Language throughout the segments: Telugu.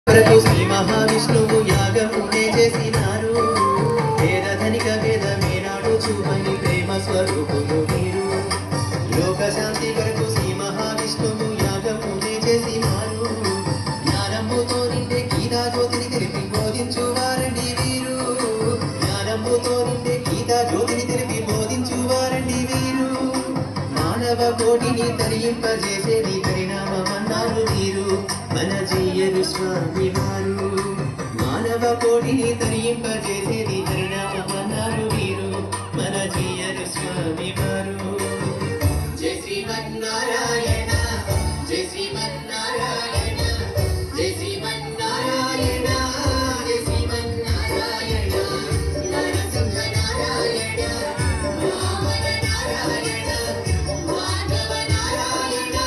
శ్రీ మహావిష్ణువు యాగమునే చేసినారు. వేద ధనిక వేదమే నాడు చూపని ప్రేమ స్వరూపులు మీరు. లోక శాంతి కొరకు శ్రీ మహావిష్ణువు యాగమునే చేసినారు. జ్ఞానముతో నిండే గీతా జ్యోతిని తెలిపి బోధించు వారండి వీరు. జ్ఞానముతో నిండే గీతా జ్యోతిని తెలిపి బోధించు వారండి వీరు. మానవ కోటిని తరింపజేసేది పరిణామమన్నారు వీరు. మన జీయరు స్వామి వారు. మానవ కోటిని తరింపజేసేది పరిణామమన్నారు వీరు. మన జీయరు స్వామి వారు. జై శ్రీమన్నారాయణ, జై శ్రీమన్నారాయణ, జై శ్రీమన్నారాయణ, జై శ్రీమన్నారాయణ. నరసింహ నారాయణ, వామన నారాయణ, మాధవ నారాయణ,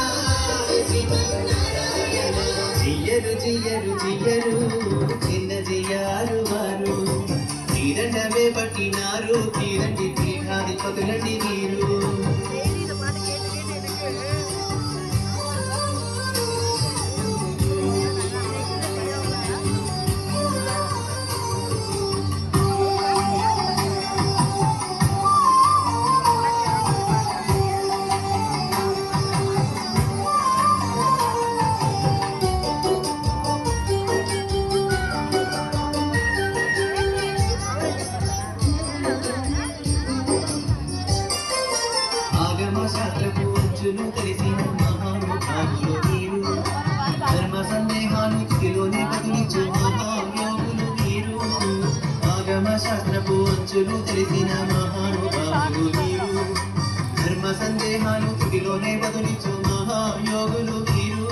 జై శ్రీమన్నారాయణ. జియ్యరు జియ్యరు జియ్యరు చిన్న జియ్యారు వారు. తీరండమే పట్టినారు తీరండి పీఠాధిపతులండి వీరు. శాస్త్రపు అంచులు తెలిసిన మహానుభావులు వీరు. ధర్మ సందేహాలు స్థితిలోనే బదులించు మహాయోగులు వీరు. ఆగమ శాస్త్రపు అంచులు తెలిసిన మహానుభావులు వీరు. ధర్మ సందేహాలు స్థితిలోనే బదులించు మహాయోగులు వీరు.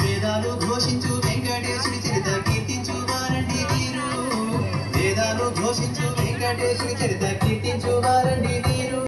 వేదాలు ఘోషించు వెంకటేశ్వరి చరిత కీర్తించు వారండి వీరు. వేదాలు ఘోషించు వెంకటేశ్వరి చరిత కీర్తించు వారండి వీరు.